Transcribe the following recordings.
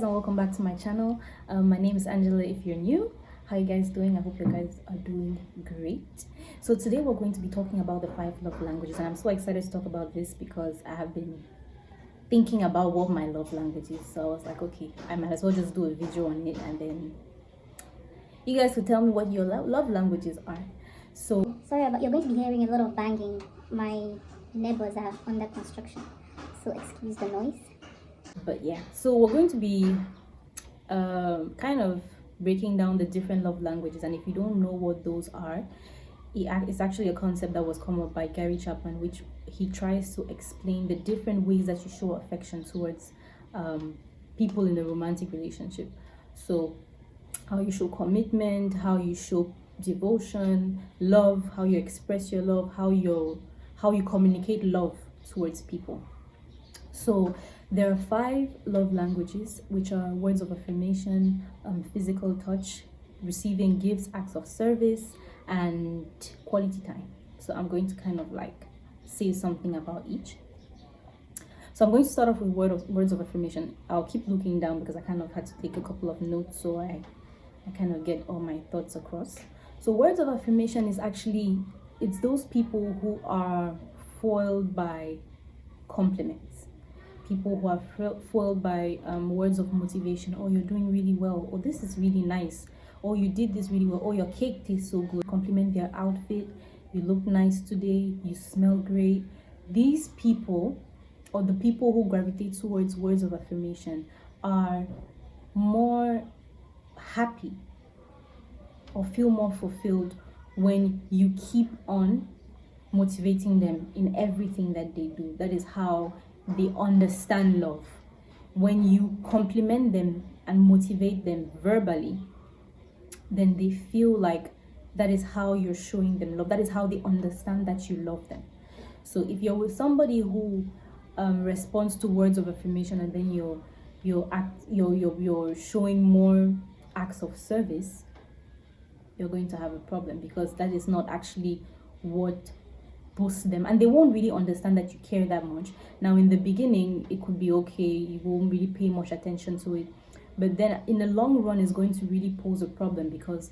guys, and welcome back to my channel. My name is Angela. If you're new, how you guys doing? I hope you guys are doing great. So today we're going to be talking about the 5 love languages, and I'm so excited to talk about this because I have been thinking about what my love language is. So I was like, okay, I might as well just do a video on it, and then you guys could tell me what your love languages are. So sorry, but you're going to be hearing a lot of banging. My neighbors are under construction, so excuse the noise. But yeah, so we're going to be kind of breaking down the different love languages, and if you don't know what those are, it's actually a concept that was come up by Gary Chapman, which he tries to explain the different ways that you show affection towards people in a romantic relationship. So how you show commitment, how you show devotion, love, how you express your love, how you communicate love towards people. So there are 5 love languages, which are words of affirmation, physical touch, receiving gifts, acts of service, and quality time. So I'm going to kind of like say something about each. So I'm going to start off with words of affirmation. I'll keep looking down because I kind of had to take a couple of notes so I kind of get all my thoughts across. So words of affirmation is actually, it's those people who are foiled by compliments. People who are foiled by words of motivation. Oh, you're doing really well. Oh, this is really nice. Oh, you did this really well. Oh, your cake tastes so good. Compliment their outfit. You look nice today. You smell great. These people, or the people who gravitate towards words of affirmation, are more happy or feel more fulfilled when you keep on motivating them in everything that they do. That is how they understand love. When you compliment them and motivate them verbally, then they feel like that is how you're showing them love. That is how they understand that you love them. So if you're with somebody who responds to words of affirmation and then you're showing more acts of service, you're going to have a problem, because that is not actually what boosts them, and they won't really understand that you care that much. Now in the beginning it could be okay, you won't really pay much attention to it, but then in the long run it's going to really pose a problem, because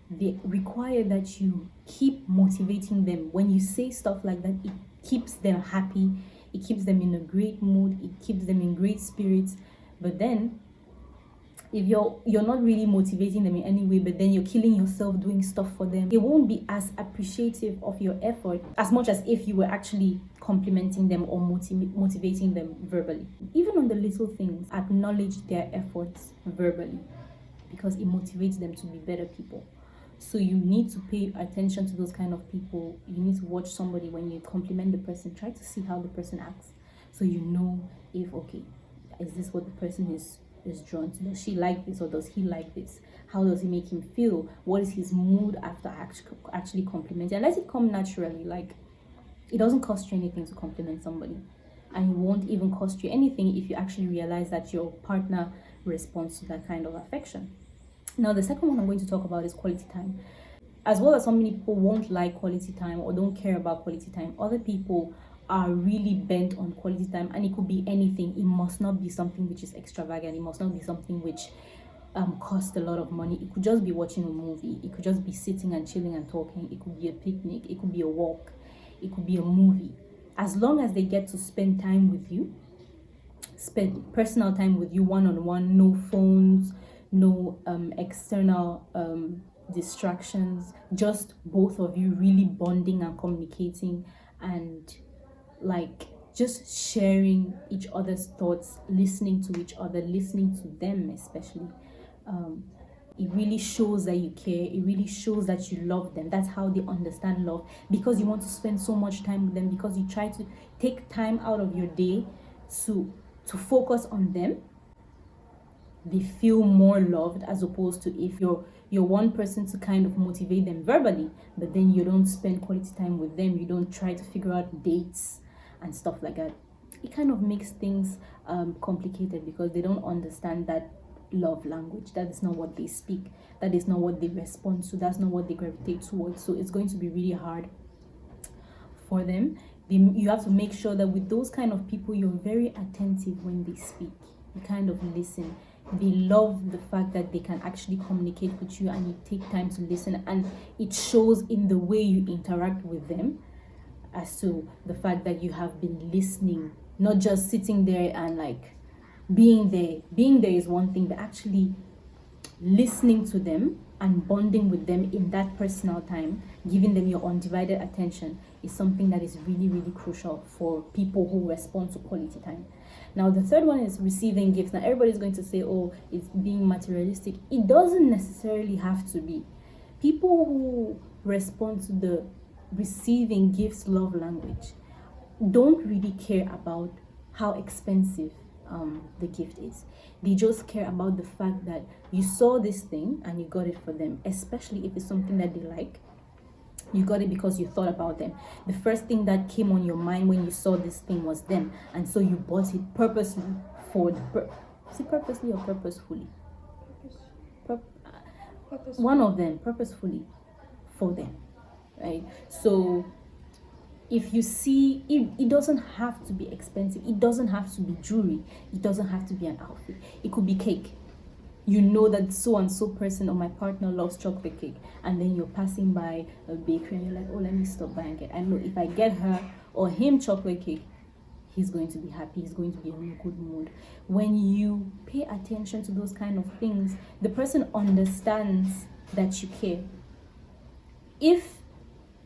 they require that you keep motivating them. When you say stuff like that, it keeps them happy, it keeps them in a great mood, it keeps them in great spirits. But then if you're not really motivating them in any way, but then you're killing yourself doing stuff for them, they won't be as appreciative of your effort as much as if you were actually complimenting them or motivating them verbally. Even on the little things, acknowledge their efforts verbally, because it motivates them to be better people. So you need to pay attention to those kind of people. You need to watch somebody. When you compliment the person, try to see how the person acts, so you know if, okay, is this what the person is drawn to? Does she like this, or does he like this? How does it make him feel? What is his mood after actually complimenting? And let it come naturally. Like, it doesn't cost you anything to compliment somebody, and it won't even cost you anything if you actually realize that your partner responds to that kind of affection. Now the second one I'm going to talk about is quality time. As well as so many people won't like quality time or don't care about quality time, other people are really bent on quality time, and it could be anything. It must not be something which is extravagant. It must not be something which costs a lot of money. It could just be watching a movie. It could just be sitting and chilling and talking. It could be a picnic. It could be a walk. It could be a movie. As long as they get to spend time with you, spend personal time with you, one-on-one, no phones, no external distractions, just both of you really bonding and communicating, and like just sharing each other's thoughts, listening to each other, listening to them especially. It really shows that you care. It really shows that you love them. That's how they understand love, because you want to spend so much time with them, because you try to take time out of your day to focus on them. They feel more loved, as opposed to if you're one person to kind of motivate them verbally, but then you don't spend quality time with them. You don't try to figure out dates and stuff like that. It kind of makes things complicated, because they don't understand that love language. That is not what they speak. That is not what they respond to. That's not what they gravitate towards. So it's going to be really hard for them. You have to make sure that with those kind of people, you're very attentive when they speak. You kind of listen. They love the fact that they can actually communicate with you and you take time to listen, and it shows in the way you interact with them as to the fact that you have been listening, not just sitting there and like being there. Being there is one thing, but actually listening to them and bonding with them in that personal time, giving them your undivided attention, is something that is really, really crucial for people who respond to quality time. Now, the third one is receiving gifts. Now, everybody's going to say, oh, it's being materialistic. It doesn't necessarily have to be. People who respond to the receiving gifts love language don't really care about how expensive the gift is. They just care about the fact that you saw this thing and you got it for them, especially if it's something that they like. You got it because you thought about them. The first thing that came on your mind when you saw this thing was them, and so you bought it purposely for purposely or purposefully? One of them, purposefully for them, right? So if you see, it doesn't have to be expensive, it doesn't have to be jewelry, it doesn't have to be an outfit, it could be cake. You know that so and so person or my partner loves chocolate cake, and then you're passing by a bakery and you're like, oh, let me stop by and get, I know if I get her or him chocolate cake, he's going to be happy, he's going to be in a good mood. When you pay attention to those kind of things, the person understands that you care. If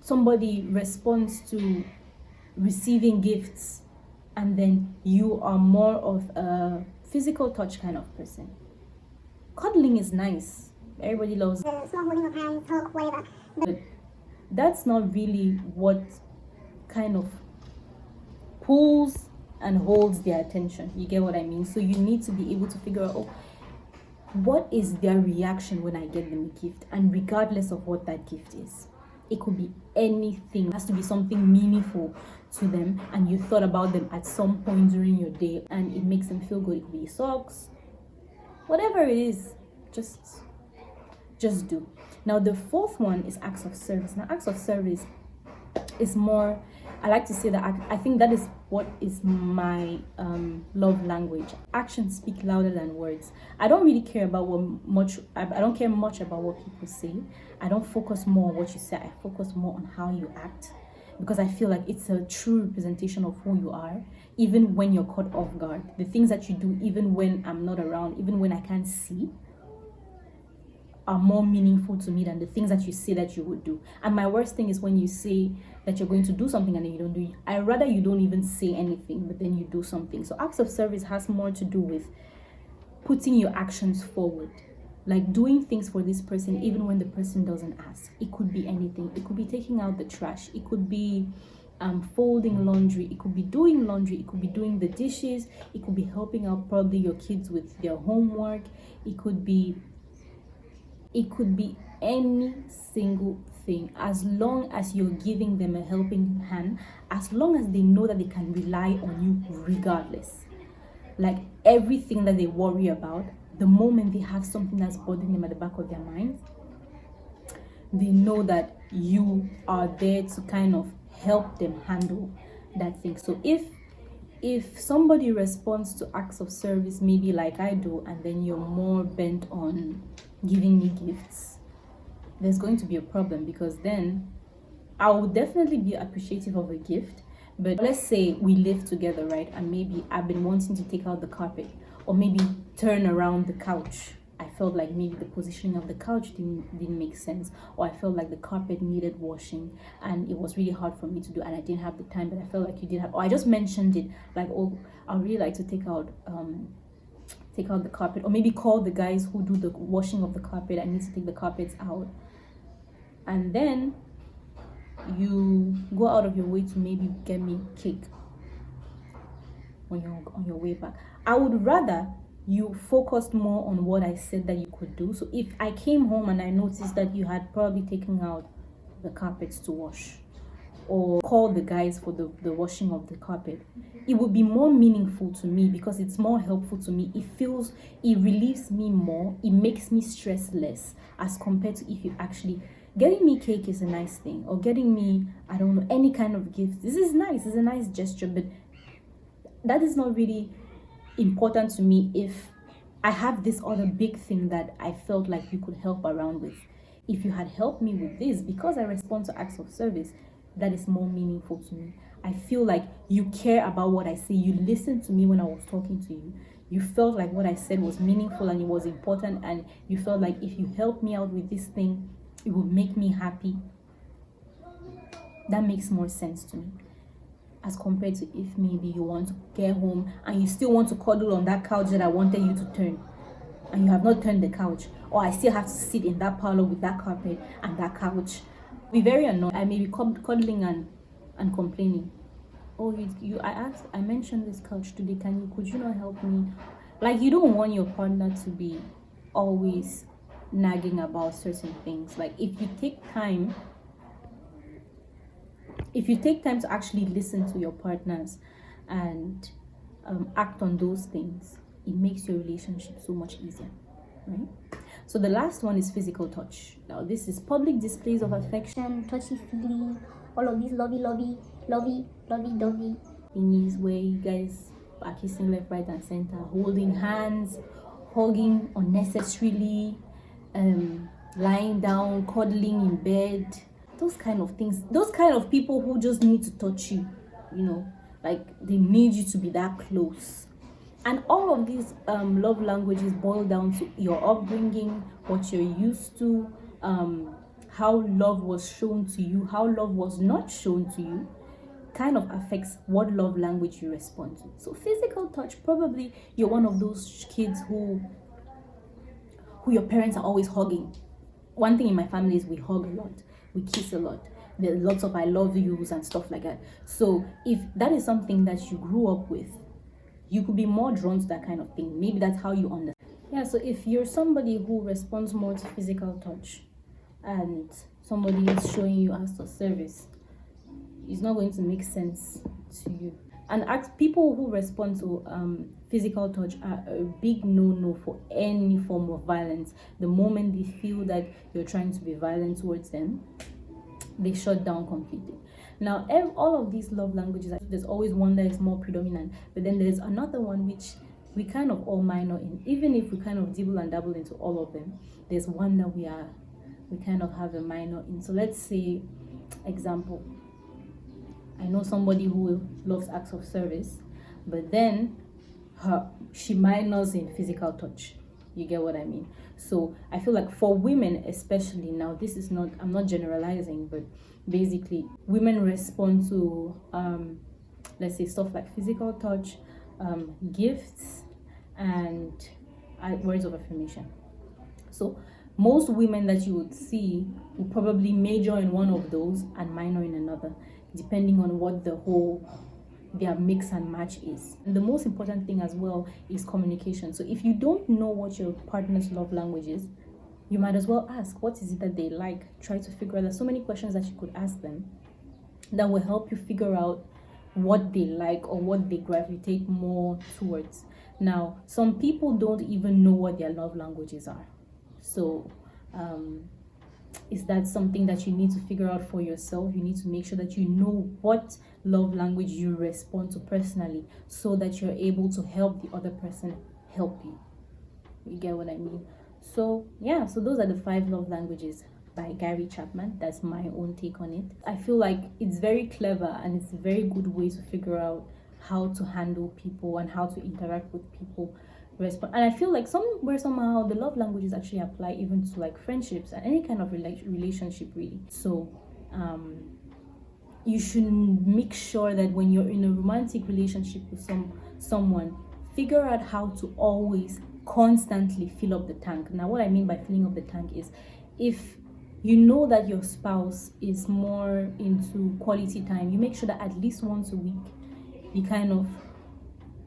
somebody responds to receiving gifts and then you are more of a physical touch kind of person, cuddling is nice, everybody loves The small holding of hands, hug, whatever. but that's not really what kind of pulls and holds their attention. You get what I mean? So you need to be able to figure out, oh, what is their reaction when I get them a gift, and regardless of what that gift is. It could be anything. It has to be something meaningful to them and you thought about them at some point during your day and it makes them feel good. It could be socks, whatever it is, just do. Now the fourth one is acts of service. Now acts of service is more, I like to say that I think that is what is my love language. Actions speak louder than words. I don't really care about I don't care much about what people say. I don't focus more on what you say. I focus more on how you act, because I feel like it's a true representation of who you are, even when you're caught off guard. The things that you do, even when I'm not around, even when I can't see, are more meaningful to me than the things that you say that you would do. And my worst thing is when you say that you're going to do something and then you don't do it. I rather you don't even say anything, but then you do something. So acts of service has more to do with putting your actions forward, like doing things for this person even when the person doesn't ask. It could be anything. It could be taking out the trash, it could be folding laundry, it could be doing laundry, it could be doing the dishes, it could be helping out probably your kids with their homework, it could be any single thing. As long as you're giving them a helping hand, as long as they know that they can rely on you regardless, like everything that they worry about, the moment they have something that's bothering them at the back of their minds, they know that you are there to kind of help them handle that thing. So if somebody responds to acts of service maybe like I do, and then you're more bent on giving me gifts, there's going to be a problem, because then I will definitely be appreciative of a gift. But let's say we live together, right? And maybe I've been wanting to take out the carpet or maybe turn around the couch. I felt like maybe the positioning of the couch didn't make sense, or I felt like the carpet needed washing and it was really hard for me to do and I didn't have the time, but I felt like you did have, or I just mentioned it like, oh, I really like to take out the carpet, or maybe call the guys who do the washing of the carpet. I need to take the carpets out, and then you go out of your way to maybe get me cake on your way back. I would rather you focused more on what I said that you could do. So if I came home and I noticed that you had probably taken out the carpets to wash, or call the guys for the washing of the carpet, it would be more meaningful to me because it's more helpful to me. It relieves me more, it makes me stress less, as compared to if you actually getting me cake is a nice thing, or getting me, I don't know, any kind of gift. This is nice, it's a nice gesture, but that is not really important to me if I have this other big thing that I felt like you could help around with. If you had helped me with this, because I respond to acts of service, that is more meaningful to me. I feel like you care about what I say. You listened to me when I was talking to you. You felt like what I said was meaningful and it was important, and you felt like if you help me out with this thing, it would make me happy. That makes more sense to me, as compared to if maybe you want to get home and you still want to cuddle on that couch that I wanted you to turn, and you have not turned the couch, or I still have to sit in that parlor with that carpet and that couch. Be very annoyed. I may be cuddling and complaining. Oh, I mentioned this couch today. Could you not help me? Like, you don't want your partner to be always nagging about certain things. Like, if you take time to actually listen to your partners and act on those things, it makes your relationship so much easier, right? So the last one is physical touch. Now, this is public displays of affection, touchy-feely, all of these lovey-dovey thingies where you guys are kissing left, right, and center, holding hands, hugging unnecessarily, lying down, cuddling in bed, those kind of things. Those kind of people who just need to touch you, like they need you to be that close. And all of these love languages boil down to your upbringing, what you're used to, how love was shown to you, how love was not shown to you, kind of affects what love language you respond to. So physical touch, probably you're one of those kids who your parents are always hugging. One thing in my family is we hug a lot, we kiss a lot. There are lots of I love yous and stuff like that. So if that is something that you grew up with, you could be more drawn to that kind of thing. Maybe that's how you understand. Yeah, so if you're somebody who responds more to physical touch and somebody is showing you acts of service, it's not going to make sense to you. And people who respond to physical touch are a big no-no for any form of violence. The moment they feel that you're trying to be violent towards them, they shut down completely. Now, all of these love languages, there's always one that is more predominant, but then there's another one which we kind of all minor in. Even if we kind of dibble and dabble into all of them, there's one that we kind of have a minor in. So let's say, example, I know somebody who loves acts of service, but then she minors in physical touch. You get what I mean? So I feel like for women especially, now this is not, I'm not generalizing, but basically women respond to let's say stuff like physical touch, gifts, and words of affirmation. So most women that you would see will probably major in one of those and minor in another, depending on what their mix and match is. And the most important thing as well is communication. So if you don't know what your partner's love language is, you might as well ask, what is it that they like? Try to figure out. There's so many questions that you could ask them that will help you figure out what they like or what they gravitate more towards. Now, some people don't even know what their love languages are. So is that something that you need to figure out for yourself? You need to make sure that you know what love language you respond to personally, so that you're able to help the other person help you. You get what I mean? So yeah, so those are the 5 love languages by Gary Chapman. That's my own take on it. I feel like it's very clever and it's a very good way to figure out how to handle people and how to interact with people. And I feel like somehow the love languages actually apply even to like friendships and any kind of relationship really. So you should make sure that when you're in a romantic relationship with someone, figure out how to always constantly fill up the tank. Now what I mean by filling up the tank is, if you know that your spouse is more into quality time, you make sure that at least once a week you kind of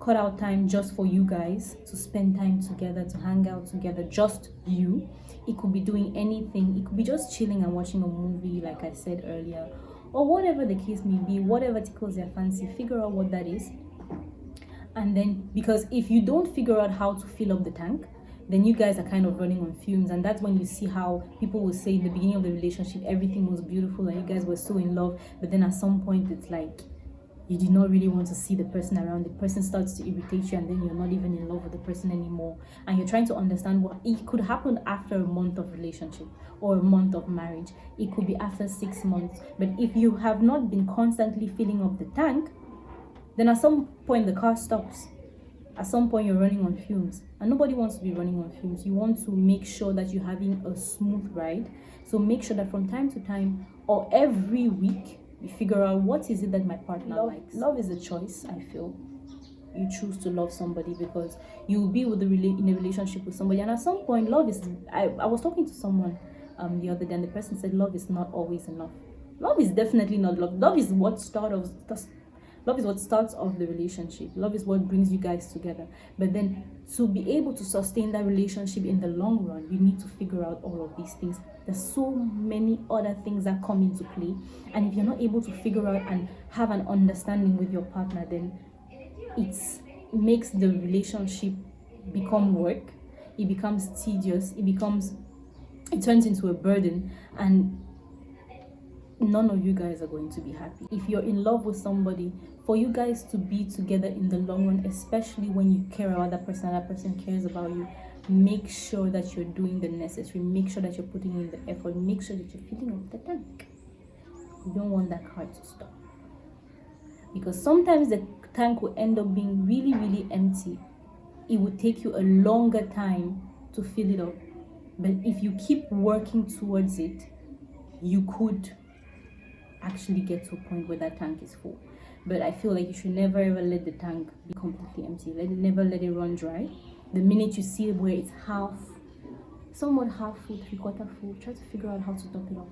cut out time just for you guys to spend time together, to hang out together, just you. It could be doing anything. It could be just chilling and watching a movie, like I said earlier, or whatever the case may be, whatever tickles their fancy. Figure out what that is. And then, because if you don't figure out how to fill up the tank, then you guys are kind of running on fumes. And that's when you see how people will say in the beginning of the relationship everything was beautiful and you guys were so in love, but then at some point it's like you did not really want to see the person around. The person starts to irritate you, and then you're not even in love with the person anymore. And you're trying to understand what it could happen after a month of relationship or a month of marriage. It could be after 6 months. But if you have not been constantly filling up the tank, then at some point the car stops. At some point you're running on fumes, and nobody wants to be running on fumes. You want to make sure that you're having a smooth ride. So make sure that from time to time or every week you figure out what is it that my partner likes. Love is a choice. I feel you choose to love somebody because you will be with in a relationship with somebody, and at some point love is I was talking to someone the other day, and the person said love is not always enough. Love is definitely not love. Love is what starts off the relationship. Love is what brings you guys together. But then to be able to sustain that relationship in the long run, you need to figure out all of these things. There's so many other things that come into play. And if you're not able to figure out and have an understanding with your partner, then it makes the relationship become work. It becomes tedious. It turns into a burden, and none of you guys are going to be happy. If you're in love with somebody, for you guys to be together in the long run, especially when you care about that person and that person cares about you, make sure that you're doing the necessary. Make sure that you're putting in the effort. Make sure that you're filling up the tank. You don't want that car to stop, because sometimes the tank will end up being really, really empty. It would take you a longer time to fill it up, but if you keep working towards it, you could actually get to a point where that tank is full. But I feel like you should never ever let the tank be completely empty. Never let it run dry. The minute you see where it's somewhat half full, 3/4 full, try to figure out how to top it up.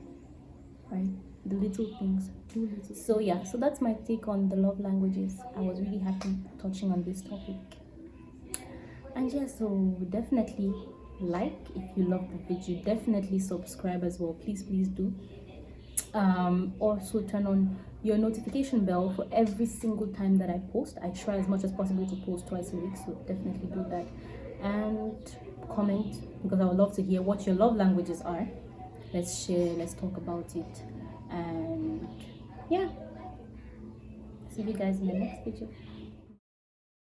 Right? The little things, do little. So yeah, so that's my take on the love languages. I was really happy touching on this topic. And yeah, so definitely like if you love the video. Definitely subscribe as well. Please do. Also turn on your notification bell for every single time that I post. I try as much as possible to post twice a week, so definitely do that. And comment, because I would love to hear what your love languages are. Let's share, let's talk about it. And yeah, see you guys in the next video.